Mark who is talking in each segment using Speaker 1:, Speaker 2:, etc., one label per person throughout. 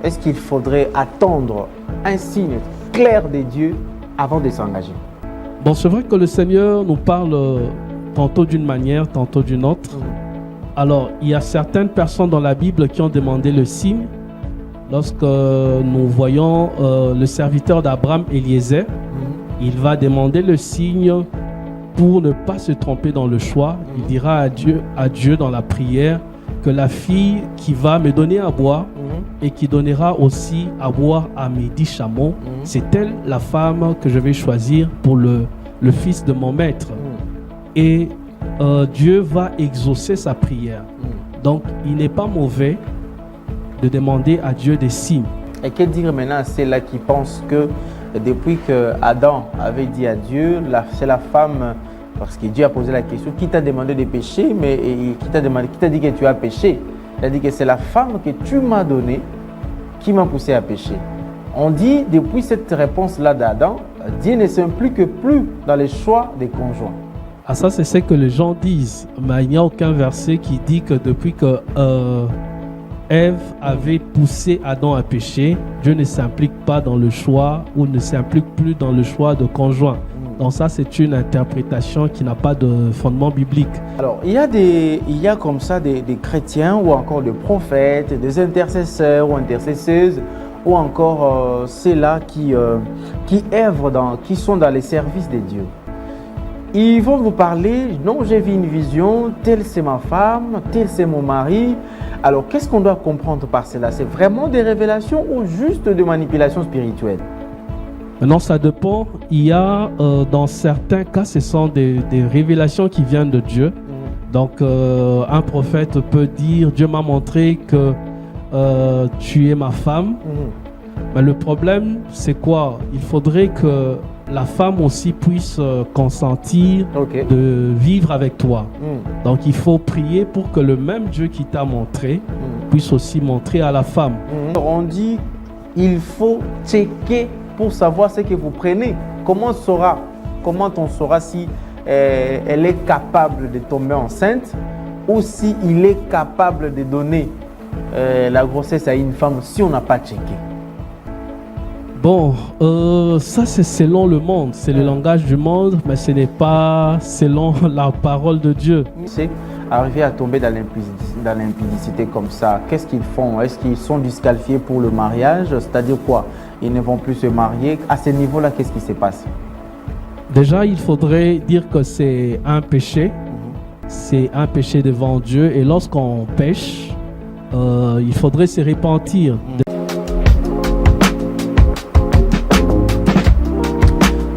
Speaker 1: est-ce qu'il faudrait attendre un signe clair de Dieu avant de s'engager?
Speaker 2: Bon, c'est vrai que le Seigneur nous parle tantôt d'une manière, tantôt d'une autre. Alors, il y a certaines personnes dans la Bible qui ont demandé le signe. Lorsque nous voyons le serviteur d'Abraham, Eliezer, il va demander le signe pour ne pas se tromper dans le choix. Il dira à Dieu dans la prière que la fille qui va me donner à boire et qui donnera aussi à boire à mes 10 chameaux, c'est elle la femme que je vais choisir pour le fils de mon maître. Et Dieu va exaucer sa prière. Donc, il n'est pas mauvais de demander à Dieu des signes.
Speaker 1: Et que dire maintenant à ceux-là qui pensent que depuis que Adam avait dit à Dieu, c'est la femme, parce que Dieu a posé la question, qui t'a demandé de pécher, mais qui t'a dit que tu as péché? Il a dit que c'est la femme que tu m'as donnée qui m'a poussé à pécher. On dit, depuis cette réponse-là d'Adam, Dieu ne s'implique plus dans les choix des conjoints.
Speaker 2: Ah, ça, c'est ce que les gens disent. Mais il n'y a aucun verset qui dit que depuis que Ève avait poussé Adam à pécher, Dieu ne s'implique pas dans le choix ou ne s'implique plus dans le choix de conjoint. Donc ça, c'est une interprétation qui n'a pas de fondement biblique.
Speaker 1: Alors, il y a comme ça des chrétiens ou encore des prophètes, des intercesseurs ou intercesseuses ou encore ceux-là qui œuvrent, qui sont dans les services de Dieu. Ils vont vous parler, non, j'ai vu une vision, telle c'est ma femme, tel c'est mon mari. Alors, qu'est-ce qu'on doit comprendre par cela? C'est vraiment des révélations ou juste des manipulations spirituelles?
Speaker 2: Non, ça dépend. Il y a, dans certains cas, ce sont des révélations qui viennent de Dieu. Donc, un prophète peut dire, Dieu m'a montré que tu es ma femme. Mais le problème, c'est quoi? Il faudrait que la femme aussi puisse consentir de vivre avec toi. Donc, il faut prier pour que le même Dieu qui t'a montré puisse aussi montrer à la femme.
Speaker 1: On dit, il faut checker pour savoir ce que vous prenez. Comment on saura si elle est capable de tomber enceinte ou si il est capable de donner la grossesse à une femme si on n'a pas checké?
Speaker 2: Bon, ça c'est selon le monde, c'est le langage du monde, mais ce n'est pas selon la parole de Dieu.
Speaker 1: C'est arriver à tomber dans l'impudicité comme ça, qu'est-ce qu'ils font? Est-ce qu'ils sont disqualifiés pour le mariage? C'est-à-dire quoi? Ils ne vont plus se marier. À ce niveau-là, qu'est-ce qui se passe?
Speaker 2: Déjà, il faudrait dire que c'est un péché. C'est un péché devant Dieu. Et lorsqu'on pêche, il faudrait se repentir.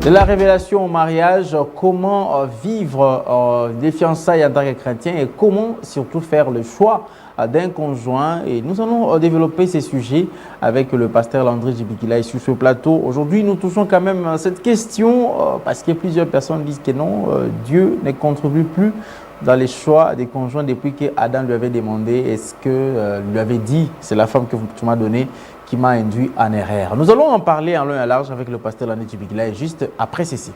Speaker 1: De la révélation au mariage, comment vivre des fiançailles en tant que chrétien et comment surtout faire le choix d'un conjoint. Et nous allons développer ces sujets avec le pasteur Landry Djibikila sur ce plateau. Aujourd'hui, nous touchons quand même à cette question parce que plusieurs personnes disent que non, Dieu ne contribue plus dans les choix des conjoints depuis que Adam lui avait demandé, est-ce que lui avait dit, c'est la femme que tu m'as donnée qui m'a induit en erreur. Nous allons en parler en long et en large avec le pasteur Landry Djibikila juste après ceci.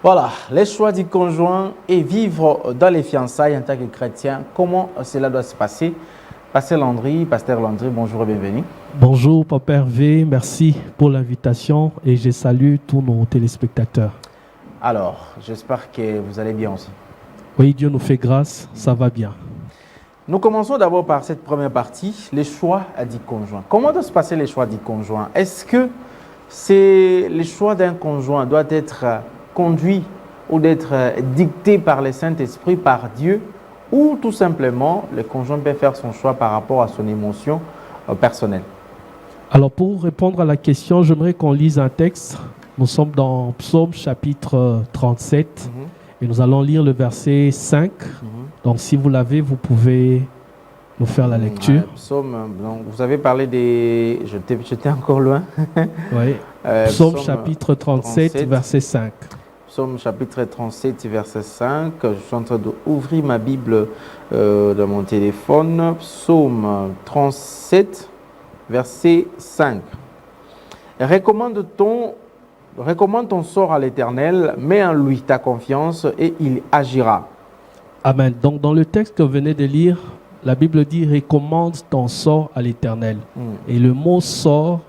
Speaker 1: Voilà, les choix du conjoint et vivre dans les fiançailles en tant que chrétien, comment cela doit se passer? Pasteur Landry, bonjour et bienvenue.
Speaker 2: Bonjour, Papa Hervé, merci pour l'invitation et je salue tous nos téléspectateurs.
Speaker 1: Alors, j'espère que vous allez bien aussi.
Speaker 2: Oui, Dieu nous fait grâce, ça va bien.
Speaker 1: Nous commençons d'abord par cette première partie, les choix du conjoint. Comment doivent se passer les choix du conjoint? Est-ce que les choix d'un conjoint doivent être conduits ou d'être dictés par le Saint-Esprit, par Dieu, ou tout simplement, le conjoint peut faire son choix par rapport à son émotion personnelle?
Speaker 2: Alors, pour répondre à la question, j'aimerais qu'on lise un texte. Nous sommes dans Psaume chapitre 37 et nous allons lire le verset 5. Donc, si vous l'avez, vous pouvez nous faire la lecture.
Speaker 1: Psaume, donc vous avez parlé des... J'étais encore loin.
Speaker 2: Oui. Psaume chapitre 37, verset 5.
Speaker 1: Psaume chapitre 37, verset 5. Je suis en train d'ouvrir ma Bible dans mon téléphone. Psaume 37, verset 5. Recommande-t-on recommande ton sort à l'Éternel, mets en lui ta confiance et il agira.
Speaker 2: Amen. Donc, dans le texte que vous venez de lire, la Bible dit « recommande ton sort à l'Éternel ». Et le mot « sort »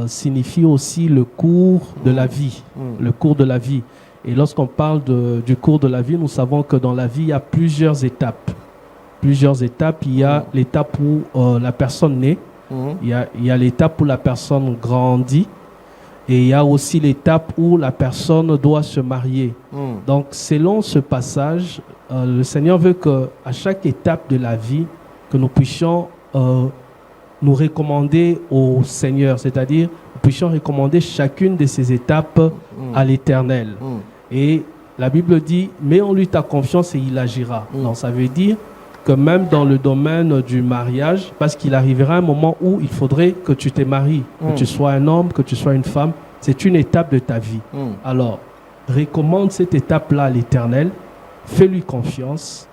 Speaker 2: signifie aussi le cours de la vie. Le cours de la vie. Et lorsqu'on parle du cours de la vie, nous savons que dans la vie, il y a plusieurs étapes. Plusieurs étapes. Il y a l'étape où la personne naît. Il y a l'étape où la personne grandit. Et il y a aussi l'étape où la personne doit se marier. Donc, selon ce passage, le Seigneur veut qu'à chaque étape de la vie, que nous puissions nous recommander au Seigneur, c'est-à-dire nous puissions recommander chacune de ces étapes à l'Éternel. Et la Bible dit, mets en lui ta confiance et il agira. Donc, ça veut dire que même dans le domaine du mariage, parce qu'il arrivera un moment où il faudrait que tu te maries, que tu sois un homme, que tu sois une femme, c'est une étape de ta vie. Alors, recommande cette étape-là à l'Éternel, fais-lui confiance.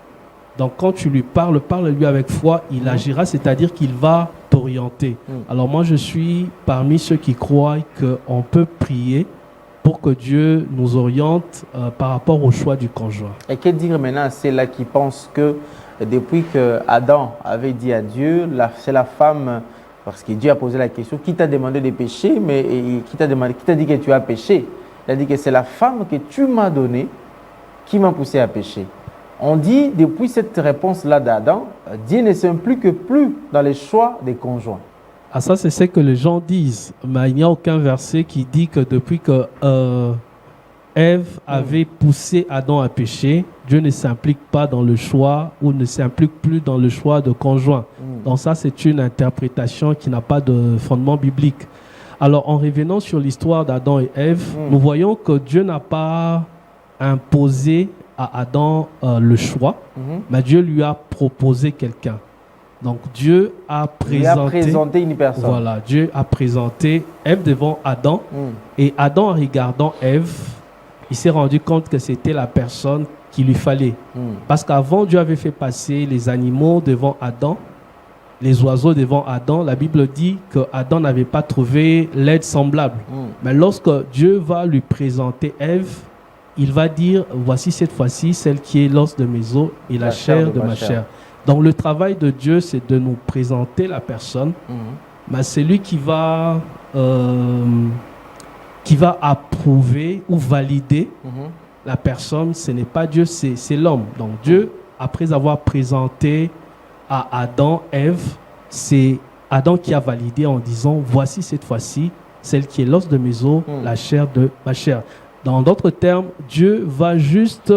Speaker 2: Donc, quand tu lui parles, parle-lui avec foi, il agira, c'est-à-dire qu'il va t'orienter. Alors, moi, je suis parmi ceux qui croient qu'on peut prier pour que Dieu nous oriente par rapport au choix du conjoint. Et
Speaker 1: que dire maintenant à ceux-là qui pensent que depuis que Adam avait dit à Dieu, c'est la femme, parce que Dieu a posé la question, qui t'a demandé de pécher, mais qui t'a dit que tu as péché. Il a dit que c'est la femme que tu m'as donnée qui m'a poussé à pécher. On dit, depuis cette réponse-là d'Adam, Dieu ne s'implique plus dans les choix des conjoints.
Speaker 2: Ah, ça, c'est ce que les gens disent. Mais il n'y a aucun verset qui dit que depuis que Ève avait poussé Adam à pécher, Dieu ne s'implique pas dans le choix ou ne s'implique plus dans le choix de conjoint. Donc ça, c'est une interprétation qui n'a pas de fondement biblique. Alors, en revenant sur l'histoire d'Adam et Ève, nous voyons que Dieu n'a pas imposé à Adam le choix, mais Dieu lui a proposé quelqu'un. Donc Dieu a présenté
Speaker 1: une personne.
Speaker 2: Voilà, Dieu a présenté Ève devant Adam. Et Adam, en regardant Ève, il s'est rendu compte que c'était la personne qu'il lui fallait. Parce qu'avant, Dieu avait fait passer les animaux devant Adam, les oiseaux devant Adam. La Bible dit que Adam n'avait pas trouvé l'aide semblable. Mais lorsque Dieu va lui présenter Ève, il va dire, voici cette fois-ci celle qui est l'os de mes os et la chair de ma chair. Donc le travail de Dieu, c'est de nous présenter la personne, mais c'est lui qui va approuver ou valider la personne. Ce n'est pas Dieu, c'est l'homme. Donc Dieu, après avoir présenté à Adam, Ève, c'est Adam qui a validé en disant, voici cette fois-ci celle qui est l'os de mes os, la chair de ma chair. Dans d'autres termes, Dieu va juste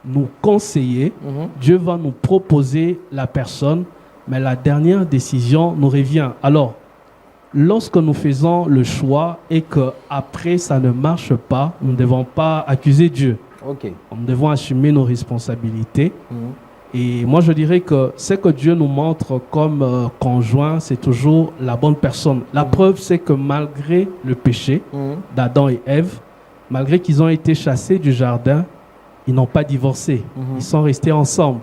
Speaker 2: nous conseiller, Dieu va nous proposer la personne, mais la dernière décision nous revient. Alors, lorsque nous faisons le choix et qu'après ça ne marche pas, nous ne devons pas accuser Dieu. Nous devons assumer nos responsabilités. Et moi, je dirais que ce que Dieu nous montre comme conjoint, c'est toujours la bonne personne. La preuve, c'est que malgré le péché d'Adam et Ève, malgré qu'ils ont été chassés du jardin, ils n'ont pas divorcé. Ils sont restés ensemble.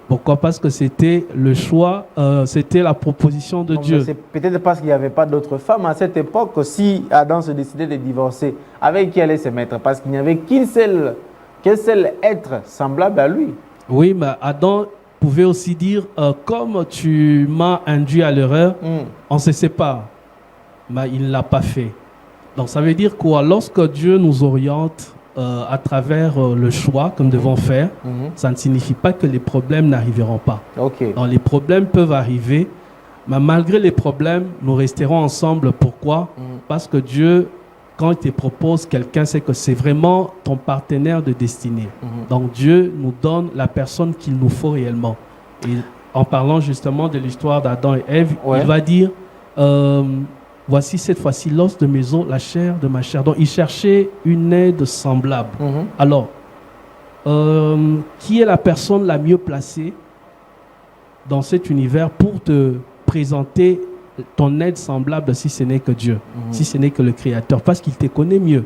Speaker 2: Pourquoi? Parce que c'était le choix, c'était la proposition de Dieu.
Speaker 1: C'est peut-être parce qu'il n'y avait pas d'autres femmes à cette époque. Si Adam se décidait de divorcer, avec qui allait se mettre? Parce qu'il n'y avait qu'un seul être semblable à lui.
Speaker 2: Oui, mais Adam pouvait aussi dire, comme tu m'as induit à l'erreur, on se sépare. Mais il ne l'a pas fait. Donc ça veut dire quoi? Lorsque Dieu nous oriente à travers le choix que nous devons faire, ça ne signifie pas que les problèmes n'arriveront pas. Donc les problèmes peuvent arriver, mais malgré les problèmes, nous resterons ensemble. Pourquoi? Parce que Dieu, quand il te propose quelqu'un, c'est que c'est vraiment ton partenaire de destinée. Donc Dieu nous donne la personne qu'il nous faut réellement. Et en parlant justement de l'histoire d'Adam et Ève, il va dire... voici cette fois-ci l'os de mes os, la chair de ma chair. Donc, il cherchait une aide semblable. Alors, qui est la personne la mieux placée dans cet univers pour te présenter ton aide semblable si ce n'est que Dieu, si ce n'est que le Créateur? Parce qu'il te connaît mieux.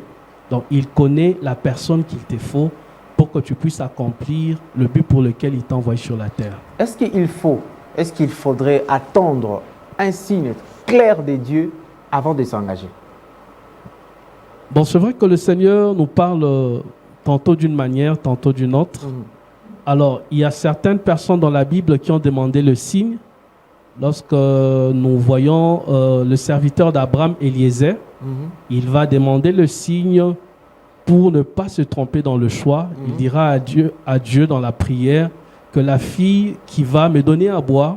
Speaker 2: Donc, il connaît la personne qu'il te faut pour que tu puisses accomplir le but pour lequel il t'a envoyé sur la terre.
Speaker 1: Est-ce qu'il faudrait attendre un signe clair de Dieu avant de s'engager?
Speaker 2: Bon, c'est vrai que le Seigneur nous parle tantôt d'une manière, tantôt d'une autre. Alors, il y a certaines personnes dans la Bible qui ont demandé le signe. Lorsque nous voyons le serviteur d'Abraham, Eliezer, il va demander le signe pour ne pas se tromper dans le choix. Il dira à Dieu dans la prière que la fille qui va me donner à boire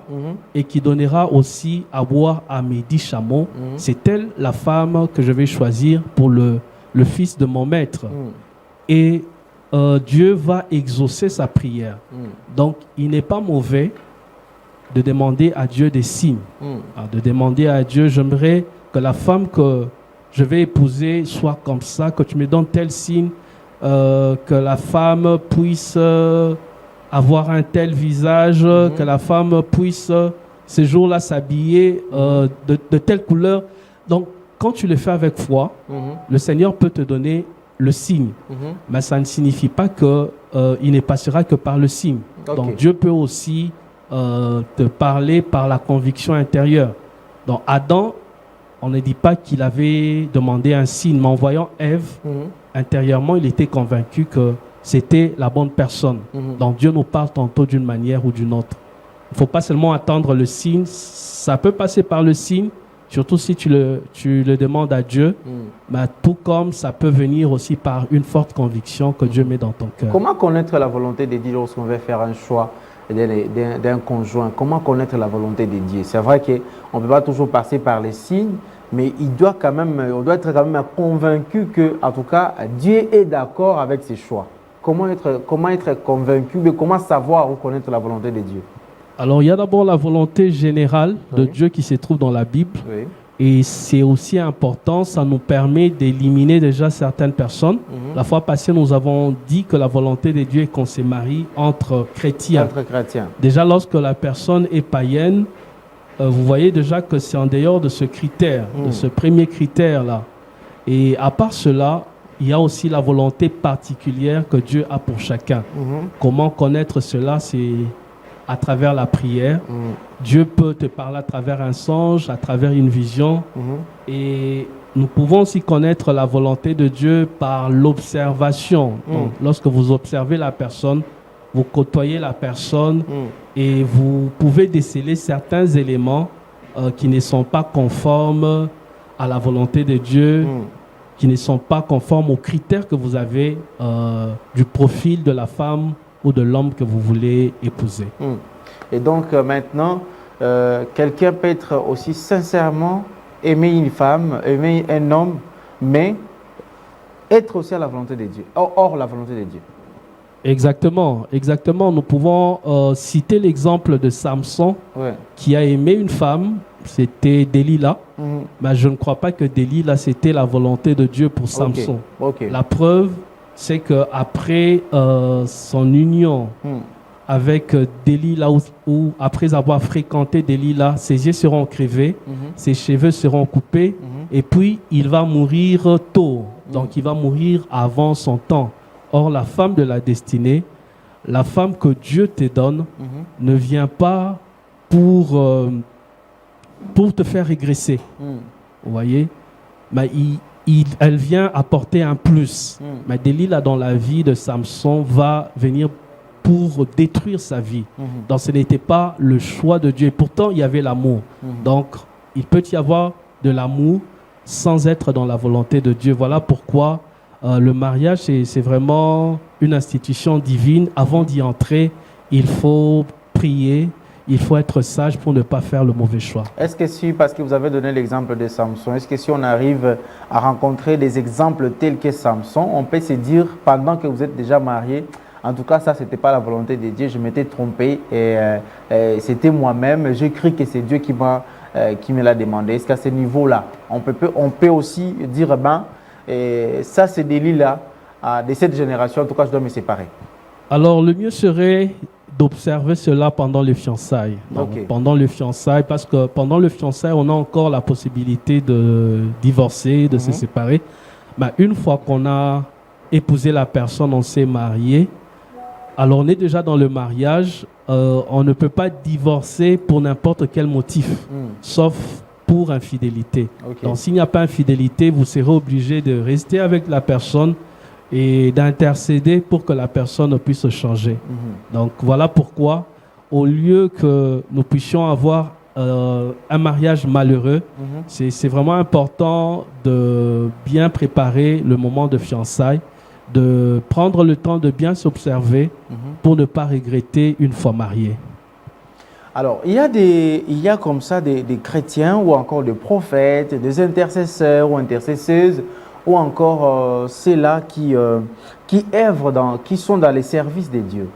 Speaker 2: et qui donnera aussi à boire à mes 10 chameaux, c'est elle la femme que je vais choisir pour le fils de mon maître. Et Dieu va exaucer sa prière. Donc, il n'est pas mauvais de demander à Dieu des signes. De demander à Dieu, j'aimerais que la femme que je vais épouser soit comme ça, que tu me donnes tel signe, que la femme puisse avoir un tel visage, que la femme puisse ce jour-là s'habiller de telle couleur. Donc, quand tu le fais avec foi, le Seigneur peut te donner le signe. Mais ça ne signifie pas qu'il ne passera que par le signe. Donc, Dieu peut aussi te parler par la conviction intérieure. Donc, Adam, on ne dit pas qu'il avait demandé un signe, mais en voyant Ève, intérieurement, il était convaincu que c'était la bonne personne. Donc, Dieu nous parle tantôt d'une manière ou d'une autre. Il ne faut pas seulement attendre le signe. Ça peut passer par le signe, surtout si tu le demandes à Dieu, mais tout comme ça peut venir aussi par une forte conviction que Dieu met dans ton cœur.
Speaker 1: Comment connaître la volonté de Dieu lorsqu'on veut faire un choix d'un conjoint? Comment connaître la volonté de Dieu? C'est vrai qu'on ne peut pas toujours passer par les signes, mais on doit être quand même convaincu que, en tout cas, Dieu est d'accord avec ses choix. Comment être convaincu, mais comment savoir ou connaître la volonté de Dieu?
Speaker 2: Alors, il y a d'abord la volonté générale de Dieu qui se trouve dans la Bible. Et c'est aussi important, ça nous permet d'éliminer déjà certaines personnes. La fois passée, nous avons dit que la volonté de Dieu est qu'on se marie entre chrétiens. Déjà, lorsque la personne est païenne, vous voyez déjà que c'est en dehors de ce critère, de ce premier critère-là. Et à part cela, il y a aussi la volonté particulière que Dieu a pour chacun. Comment connaître cela? C'est à travers la prière. Dieu peut te parler à travers un songe, à travers une vision. Et nous pouvons aussi connaître la volonté de Dieu par l'observation. Donc, lorsque vous observez la personne, vous côtoyez la personne et vous pouvez déceler certains éléments qui ne sont pas conformes à la volonté de Dieu, qui ne sont pas conformes aux critères que vous avez du profil de la femme ou de l'homme que vous voulez épouser.
Speaker 1: Et donc maintenant, quelqu'un peut être aussi sincèrement aimer une femme, aimer un homme, mais être aussi à la volonté de Dieu, hors la volonté de Dieu.
Speaker 2: Exactement, exactement. Nous pouvons citer l'exemple de Samson qui a aimé une femme, c'était Delilah. Mais je ne crois pas que Delilah, c'était la volonté de Dieu pour Samson. La preuve, c'est qu'après son union avec Delilah, ou après avoir fréquenté Delilah, ses yeux seront crevés, ses cheveux seront coupés, et puis il va mourir tôt. Donc il va mourir avant son temps. Or, la femme de la destinée, la femme que Dieu te donne, ne vient pas pour te faire régresser. Vous voyez? Mais elle vient apporter un plus. Mais Delilah, dans la vie de Samson, va venir pour détruire sa vie. Donc, ce n'était pas le choix de Dieu. Et pourtant, il y avait l'amour. Donc, il peut y avoir de l'amour sans être dans la volonté de Dieu. Voilà pourquoi le mariage, c'est vraiment une institution divine. Avant d'y entrer, il faut prier, il faut être sage pour ne pas faire le mauvais choix.
Speaker 1: Est-ce que si, parce que vous avez donné l'exemple de Samson, est-ce que si on arrive à rencontrer des exemples tels que Samson, on peut se dire, pendant que vous êtes déjà marié, en tout cas, ça, ce n'était pas la volonté de Dieu, je m'étais trompé et c'était moi-même, j'ai cru que c'est Dieu qui me l'a demandé. Est-ce qu'à ce niveau-là, on peut aussi dire, ça, c'est Delilah de cette génération, en tout cas, je dois me séparer?
Speaker 2: Alors, le mieux serait d'observer cela pendant les fiançailles. Donc, pendant les fiançailles, parce que pendant le fiançailles, on a encore la possibilité de divorcer, de se séparer. Mais une fois qu'on a épousé la personne, on s'est marié, alors on est déjà dans le mariage, on ne peut pas divorcer pour n'importe quel motif, sauf pour infidélité.
Speaker 1: Ok.
Speaker 2: Donc s'il n'y a pas infidélité, vous serez obligé de rester avec la personne et d'intercéder pour que la personne puisse changer. Donc voilà pourquoi, au lieu que nous puissions avoir un mariage malheureux, c'est vraiment important de bien préparer le moment de fiançailles, de prendre le temps de bien s'observer pour ne pas regretter une fois marié.
Speaker 1: Alors, il y a comme ça des chrétiens ou encore des prophètes, des intercesseurs ou intercesseuses ou encore ceux-là qui œuvrent, qui sont dans les services de Dieu.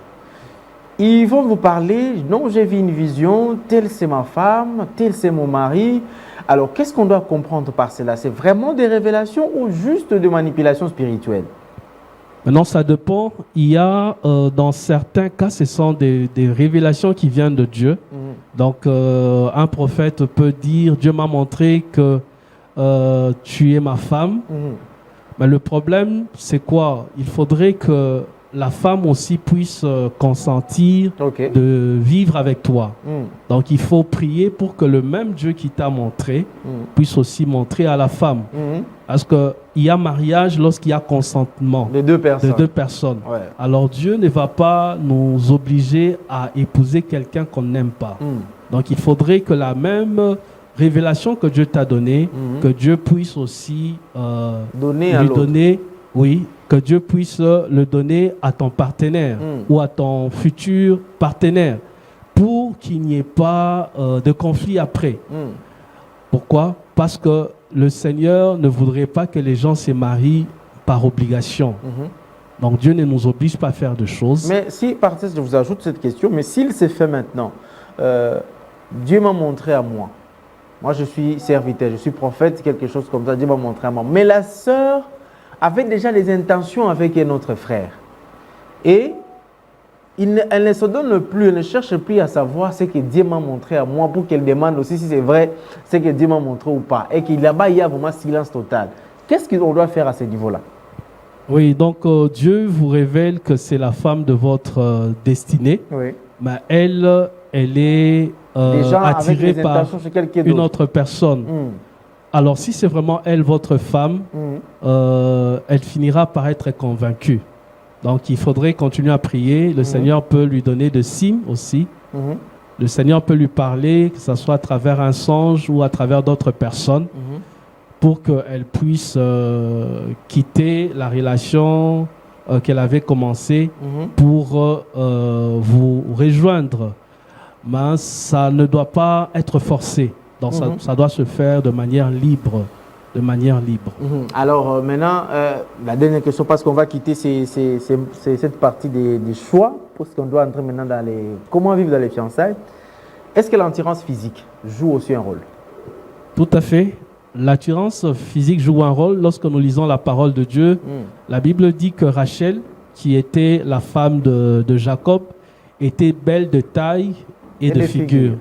Speaker 1: Ils vont vous parler, non, j'ai vu une vision, telle c'est ma femme, tel c'est mon mari. Alors, qu'est-ce qu'on doit comprendre par cela? C'est vraiment des révélations ou juste des manipulations spirituelles?
Speaker 2: Maintenant, ça dépend. Il y a, dans certains cas, ce sont des révélations qui viennent de Dieu. Donc, un prophète peut dire, Dieu m'a montré que tu es ma femme. Mais le problème, c'est quoi? Il faudrait que la femme aussi puisse consentir de vivre avec toi. Donc, il faut prier pour que le même Dieu qui t'a montré puisse aussi montrer à la femme. Parce qu'il y a mariage lorsqu'il y a consentement
Speaker 1: de deux
Speaker 2: personnes.
Speaker 1: Ouais.
Speaker 2: Alors, Dieu ne va pas nous obliger à épouser quelqu'un qu'on n'aime pas. Donc, il faudrait que la même révélation que Dieu t'a donnée, que Dieu puisse aussi donner, oui, que Dieu puisse le donner à ton partenaire ou à ton futur partenaire pour qu'il n'y ait pas de conflit après. Pourquoi? Parce que le Seigneur ne voudrait pas que les gens se marient par obligation. Donc Dieu ne nous oblige pas à faire de choses.
Speaker 1: Mais si, je vous ajoute cette question, mais s'il s'est fait maintenant, Dieu m'a montré à moi. Moi, je suis serviteur, je suis prophète, quelque chose comme ça, Dieu m'a montré à moi. Mais la sœur avait déjà des intentions avec un autre frère. Et elle ne se donne plus, elle ne cherche plus à savoir ce que Dieu m'a montré à moi pour qu'elle demande aussi si c'est vrai ce que Dieu m'a montré ou pas. Et qu'il là-bas, il y a vraiment silence total. Qu'est-ce qu'on doit faire à ce niveau-là?
Speaker 2: Oui, donc Dieu vous révèle que c'est la femme de votre destinée.
Speaker 1: Oui.
Speaker 2: Mais elle est attirée par une autre personne. Alors, si c'est vraiment elle, votre femme, elle finira par être convaincue. Donc, il faudrait continuer à prier. Le Seigneur peut lui donner des signes aussi. Le Seigneur peut lui parler, que ce soit à travers un songe ou à travers d'autres personnes, pour qu'elle puisse quitter la relation qu'elle avait commencée pour vous rejoindre. Mais ça ne doit pas être forcé. Donc, ça doit se faire de manière libre.
Speaker 1: Alors, maintenant, la dernière question, parce qu'on va quitter cette partie des choix, parce qu'on doit entrer maintenant dans les... Comment vivre dans les fiançailles. Est-ce que l'attirance physique joue aussi un rôle?
Speaker 2: Tout à fait. L'attirance physique joue un rôle. Lorsque nous lisons la parole de Dieu, la Bible dit que Rachel, qui était la femme de Jacob, était belle de taille et de figure.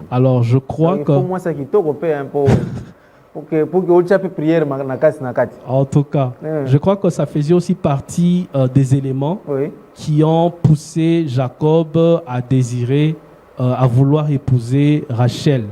Speaker 2: Alors, je crois que...
Speaker 1: Pour moi, ça qui t'occupait un peu... Pour que tu aies prière
Speaker 2: en tout cas, je crois que ça faisait aussi partie des éléments qui ont poussé Jacob à désirer, à vouloir épouser Rachel.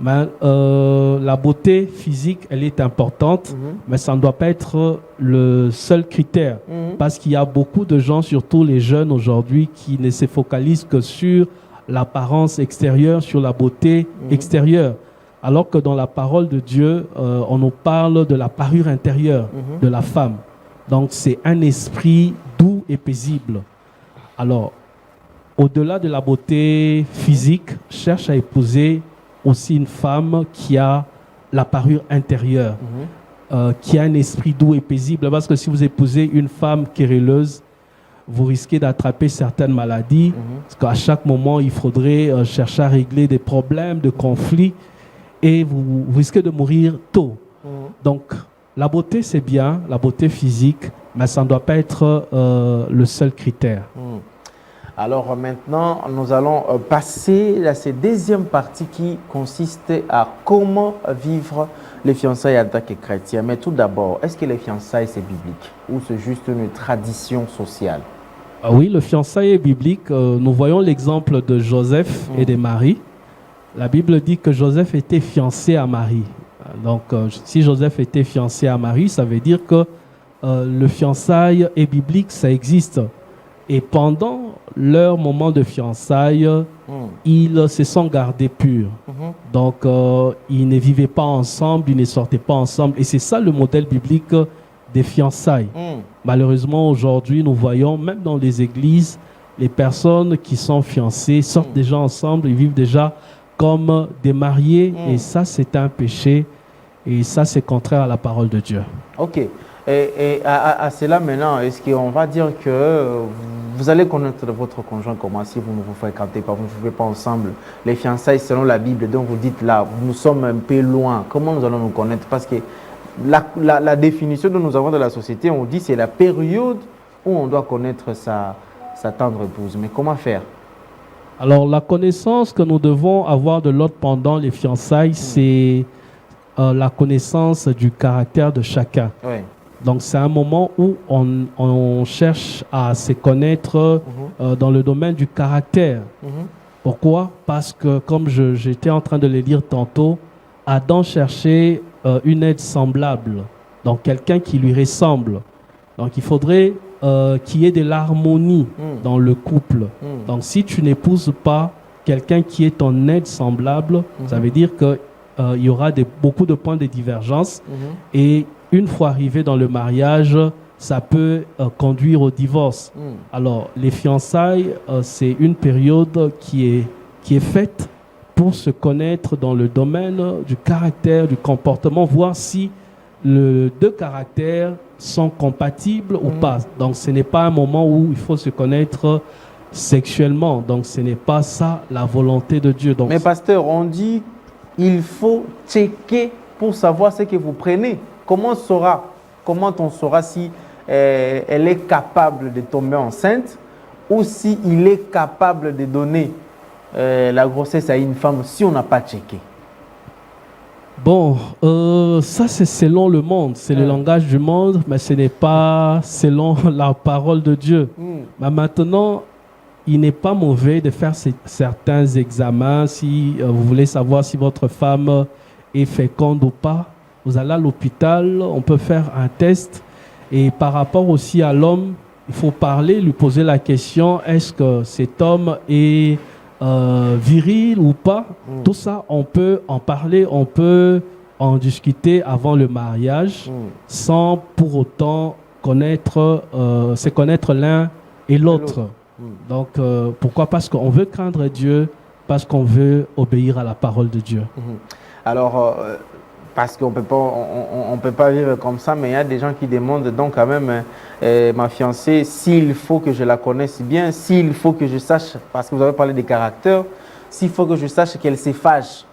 Speaker 2: Mais, la beauté physique, elle est importante, mais ça ne doit pas être le seul critère. Parce qu'il y a beaucoup de gens, surtout les jeunes aujourd'hui, qui ne se focalisent que sur l'apparence extérieure, sur la beauté extérieure. Alors que dans la parole de Dieu, on nous parle de la parure intérieure de la femme. Donc, c'est un esprit doux et paisible. Alors, au-delà de la beauté physique, cherche à épouser aussi une femme qui a la parure intérieure, qui a un esprit doux et paisible. Parce que si vous épousez une femme querelleuse, vous risquez d'attraper certaines maladies. Parce qu'à chaque moment, il faudrait chercher à régler des problèmes, de conflits. Et vous risquez de mourir tôt. Donc, la beauté, c'est bien, la beauté physique, mais ça ne doit pas être le seul critère.
Speaker 1: Alors maintenant, nous allons passer à cette deuxième partie qui consiste à comment vivre les fiançailles en tant que chrétien. Mais tout d'abord, est-ce que les fiançailles, c'est biblique ou c'est juste une tradition sociale?
Speaker 2: Oui, le fiançailles est biblique. Nous voyons l'exemple de Joseph et de Marie. La Bible dit que Joseph était fiancé à Marie. Donc, si Joseph était fiancé à Marie, ça veut dire que le fiançailles est biblique, ça existe. Et pendant leur moment de fiançailles, ils se sont gardés purs. Donc, ils ne vivaient pas ensemble, ils ne sortaient pas ensemble. Et c'est ça le modèle biblique des fiançailles. Malheureusement, aujourd'hui, nous voyons, même dans les églises, les personnes qui sont fiancées sortent déjà ensemble, ils vivent déjà comme des mariés. Et ça, c'est un péché. Et ça, c'est contraire à la parole de Dieu.
Speaker 1: Ok. Et à cela maintenant, est-ce qu'on va dire que vous allez connaître votre conjoint comment si vous ne vous fréquentez pas, vous ne vivez pas ensemble? Les fiançailles selon la Bible, donc vous dites là, nous sommes un peu loin. Comment nous allons nous connaître? Parce que la définition que nous avons de la société, on dit c'est la période où on doit connaître sa tendre épouse. Mais comment faire?
Speaker 2: Alors, la connaissance que nous devons avoir de l'autre pendant les fiançailles, c'est la connaissance du caractère de chacun.
Speaker 1: Oui.
Speaker 2: Donc, c'est un moment où on cherche à se connaître dans le domaine du caractère. Pourquoi? Parce que, comme j'étais en train de le dire tantôt, Adam cherchait une aide semblable, donc quelqu'un qui lui ressemble. Donc, il faudrait qu'il y ait de l'harmonie dans le couple. Donc, si tu n'épouses pas quelqu'un qui est ton aide semblable, ça veut dire qu'il y aura beaucoup de points de divergence. Et une fois arrivé dans le mariage, ça peut conduire au divorce. Alors, les fiançailles, c'est une période qui est faite pour se connaître dans le domaine du caractère, du comportement, voir si les deux caractères sont compatibles ou pas. Donc, ce n'est pas un moment où il faut se connaître sexuellement. Donc, ce n'est pas ça la volonté de Dieu. Donc,
Speaker 1: mais pasteur, on dit il faut checker pour savoir ce que vous prenez. Comment on saura si elle est capable de tomber enceinte ou si il est capable de donner la grossesse à une femme si on n'a pas checké?
Speaker 2: Bon, ça c'est selon le monde, c'est le langage du monde, mais ce n'est pas selon la parole de Dieu. Mais maintenant, il n'est pas mauvais de faire certains examens si vous voulez savoir si votre femme est féconde ou pas. Vous allez à l'hôpital, on peut faire un test. Et par rapport aussi à l'homme, il faut parler, lui poser la question, est-ce que cet homme est viril ou pas? Tout ça, on peut en parler, on peut en discuter avant le mariage sans pour autant se connaître l'un et l'autre. Donc, pourquoi? Parce qu'on veut craindre Dieu, parce qu'on veut obéir à la parole de Dieu.
Speaker 1: Alors, parce qu'on ne peut pas vivre comme ça, mais il y a des gens qui demandent donc quand même ma fiancée, s'il faut que je la connaisse bien, s'il faut que je sache, parce que vous avez parlé des caractères, s'il faut que je sache qu'elle se fâche,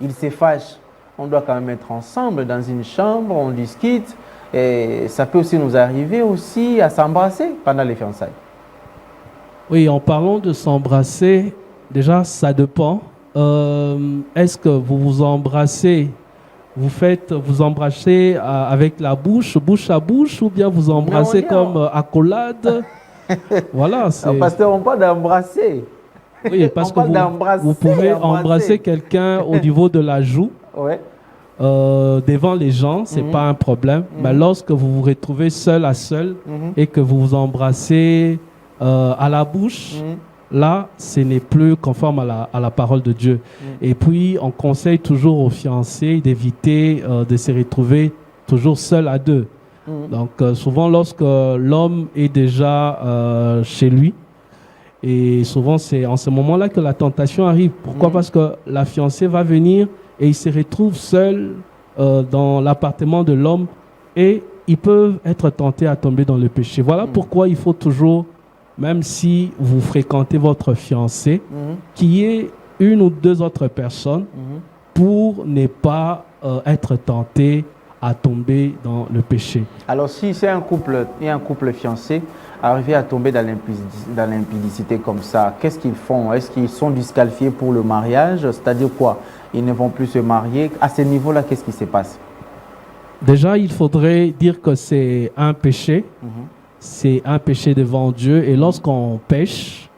Speaker 1: il se fâche, on doit quand même être ensemble dans une chambre, on discute, et ça peut aussi nous arriver aussi à s'embrasser pendant les fiançailles.
Speaker 2: Oui, en parlant de s'embrasser, déjà ça dépend. Est-ce que vous vous embrassez? Vous embrassez avec la bouche à bouche, ou bien vous embrassez comme accolade? Voilà.
Speaker 1: Pasteur, on parle d'embrasser.
Speaker 2: Oui, parce que vous pouvez embrasser quelqu'un au niveau de la joue.
Speaker 1: Ouais.
Speaker 2: Devant les gens, ce n'est pas un problème. Mais lorsque vous vous retrouvez seul à seul et que vous vous embrassez à la bouche, là, ce n'est plus conforme à la parole de Dieu. Et puis, on conseille toujours aux fiancés d'éviter de se retrouver toujours seul à deux. Donc, souvent, lorsque l'homme est déjà chez lui, et souvent, c'est en ce moment-là que la tentation arrive. Pourquoi? Parce que la fiancée va venir et il se retrouve seul dans l'appartement de l'homme et ils peuvent être tentés à tomber dans le péché. Voilà pourquoi il faut toujours, même si vous fréquentez votre fiancé, qu'il y ait une ou deux autres personnes pour ne pas être tenté à tomber dans le péché.
Speaker 1: Alors, si c'est un couple fiancé, arrivé à tomber dans l'impudicité comme ça, qu'est-ce qu'ils font? Est-ce qu'ils sont disqualifiés pour le mariage? C'est-à-dire quoi? Ils ne vont plus se marier. À ce niveau-là, qu'est-ce qui se passe?
Speaker 2: Déjà, il faudrait dire que c'est un péché. C'est un péché devant Dieu. Et lorsqu'on pêche,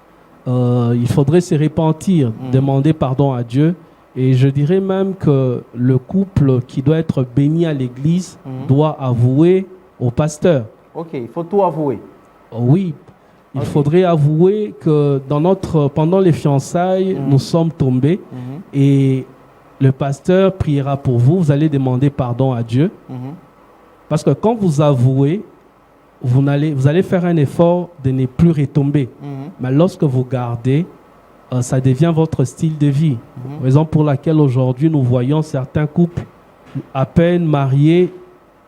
Speaker 2: il faudrait se repentir, demander pardon à Dieu Et je dirais même que le couple qui doit être béni à l'église doit avouer au pasteur.
Speaker 1: Ok, il faut tout avouer.
Speaker 2: Oui, il faudrait avouer que pendant les fiançailles, nous sommes tombés et le pasteur priera pour vous. Vous allez demander pardon à Dieu. Parce que quand vous avouez, vous allez faire un effort de ne plus retomber. Mais lorsque vous gardez, ça devient votre style de vie. Raison pour laquelle aujourd'hui nous voyons certains couples à peine mariés,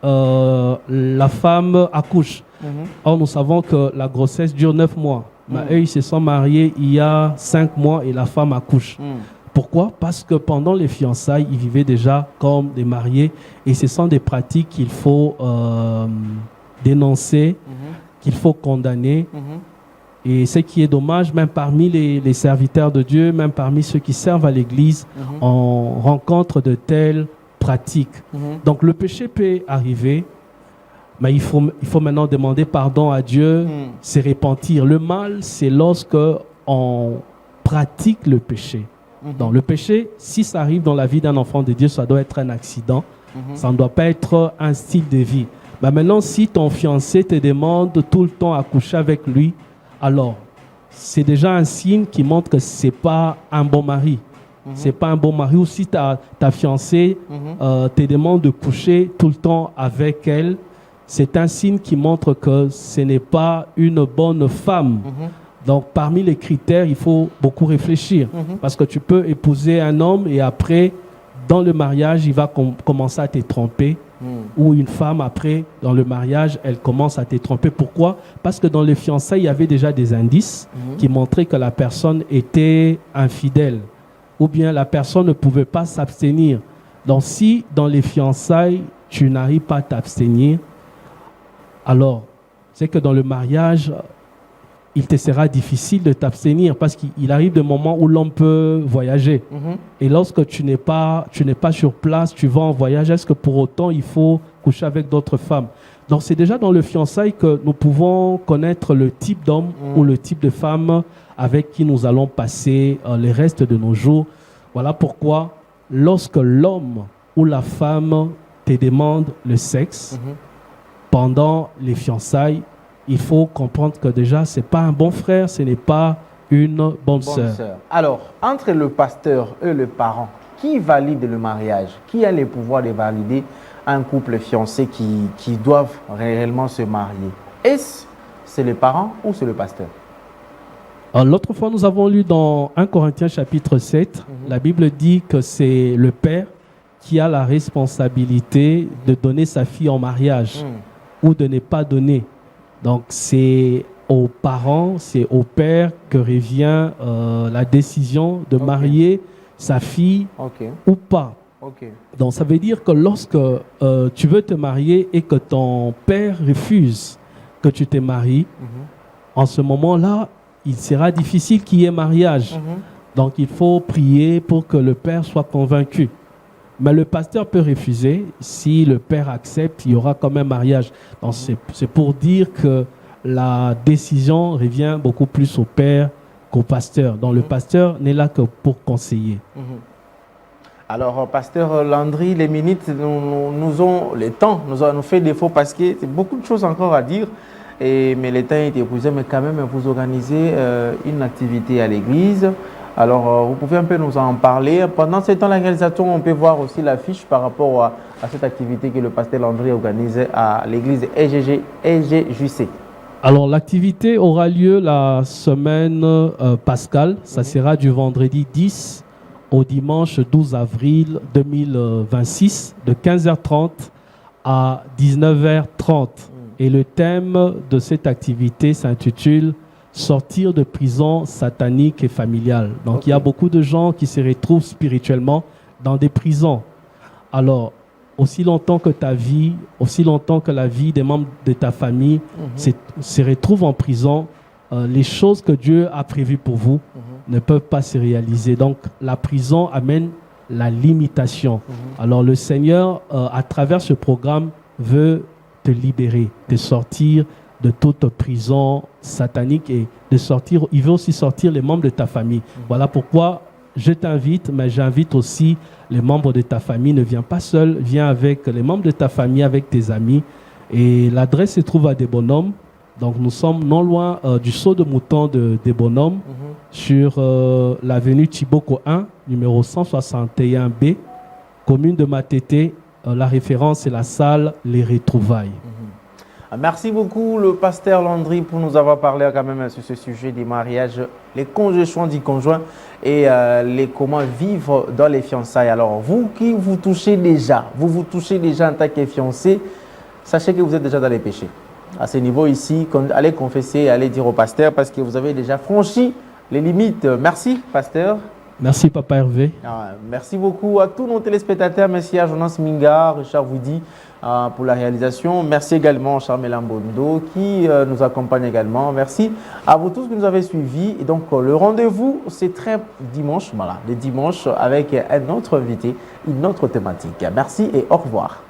Speaker 2: la femme accouche. Or nous savons que la grossesse dure 9 mois. Mais eux, ils se sont mariés il y a 5 mois et la femme accouche. Pourquoi? Parce que pendant les fiançailles, ils vivaient déjà comme des mariés et ce sont des pratiques qu'il faut dénoncer, qu'il faut condamner. Et ce qui est dommage, même parmi les serviteurs de Dieu, même parmi ceux qui servent à l'église, on rencontre de telles pratiques. Donc le péché peut arriver, mais il faut maintenant demander pardon à Dieu, se repentir. Le mal, c'est lorsque on pratique le péché. Donc le péché, si ça arrive dans la vie d'un enfant de Dieu, ça doit être un accident. Ça ne doit pas être un style de vie. Mais maintenant, si ton fiancé te demande tout le temps à coucher avec lui, alors c'est déjà un signe qui montre que ce n'est pas un bon mari. C'est pas un bon mari. Ou si ta fiancée te demande de coucher tout le temps avec elle, c'est un signe qui montre que ce n'est pas une bonne femme. Donc, parmi les critères, il faut beaucoup réfléchir. Parce que tu peux épouser un homme et après, dans le mariage, il va commencer à te tromper. Ou une femme, après, dans le mariage, elle commence à te tromper. Pourquoi? Parce que dans les fiançailles, il y avait déjà des indices qui montraient que la personne était infidèle. Ou bien la personne ne pouvait pas s'abstenir. Donc, si dans les fiançailles, tu n'arrives pas à t'abstenir, alors, c'est que dans le mariage, il te sera difficile de t'abstenir parce qu'il arrive des moments où l'homme peut voyager. Et lorsque tu n'es pas sur place, tu vas en voyage, est-ce que pour autant il faut coucher avec d'autres femmes? Donc c'est déjà dans le fiançailles que nous pouvons connaître le type d'homme ou le type de femme avec qui nous allons passer les restes de nos jours. Voilà pourquoi lorsque l'homme ou la femme te demande le sexe pendant les fiançailles, il faut comprendre que déjà, ce n'est pas un bon frère, ce n'est pas une bonne sœur.
Speaker 1: Alors, entre le pasteur et le parent, qui valide le mariage? Qui a les pouvoirs de valider un couple fiancé qui doivent réellement se marier? Est-ce c'est le parent ou c'est le pasteur?
Speaker 2: L'autre fois, nous avons lu dans 1 Corinthiens chapitre 7, la Bible dit que c'est le père qui a la responsabilité de donner sa fille en mariage ou de ne pas donner. Donc, c'est aux parents, c'est au père que revient la décision de marier sa fille ou pas. Donc, ça veut dire que lorsque tu veux te marier et que ton père refuse que tu te maries, en ce moment-là, il sera difficile qu'il y ait mariage. Donc, il faut prier pour que le père soit convaincu. Mais le pasteur peut refuser. Si le père accepte, il y aura quand même mariage. Donc, c'est pour dire que la décision revient beaucoup plus au père qu'au pasteur. Donc, le pasteur n'est là que pour conseiller.
Speaker 1: Alors, pasteur Landry, les minutes le temps nous fait défaut parce que c'est beaucoup de choses encore à dire. Mais le temps est épuisé, mais quand même, vous organisez une activité à l'église. Alors, vous pouvez un peu nous en parler. Pendant ce temps, la réalisation, on peut voir aussi l'affiche par rapport à cette activité que le pasteur Landry organise à l'église EGJC.
Speaker 2: Alors, l'activité aura lieu la semaine pascale. Ça sera du vendredi 10 au dimanche 12 avril 2026, de 15h30 à 19h30. Et le thème de cette activité s'intitule « Sortir de prison satanique et familiale ». Donc, il y a beaucoup de gens qui se retrouvent spirituellement dans des prisons. Alors, aussi longtemps que ta vie, aussi longtemps que la vie des membres de ta famille se retrouvent en prison, les choses que Dieu a prévues pour vous ne peuvent pas se réaliser. Donc, la prison amène la limitation. Alors, le Seigneur, à travers ce programme, veut te libérer, de sortir de toute prison satanique et de sortir, il veut aussi sortir les membres de ta famille. Voilà pourquoi je t'invite, mais j'invite aussi les membres de ta famille. Ne viens pas seul, viens avec les membres de ta famille, avec tes amis. Et l'adresse se trouve à Des Bonhommes. Donc nous sommes non loin du saut de mouton de Des Bonhommes, sur l'avenue Thiboko 1, numéro 161B, commune de Matete. La référence est la salle Les Retrouvailles.
Speaker 1: Merci beaucoup, le pasteur Landry, pour nous avoir parlé quand même sur ce sujet des mariages, les conjonctions du conjoint et les comment vivre dans les fiançailles. Alors, vous qui vous touchez déjà, vous touchez déjà en tant que fiancé, sachez que vous êtes déjà dans les péchés. À ce niveau ici, allez confesser, allez dire au pasteur parce que vous avez déjà franchi les limites. Merci, pasteur.
Speaker 2: Merci, Papa Hervé.
Speaker 1: Merci beaucoup à tous nos téléspectateurs. Merci à Jonas Minga, Richard Woody pour la réalisation. Merci également à Charmel Bondo qui nous accompagne également. Merci à vous tous qui nous avez suivis. Et donc, le rendez-vous, c'est très dimanche, voilà, le dimanche avec un autre invité, une autre thématique. Merci et au revoir.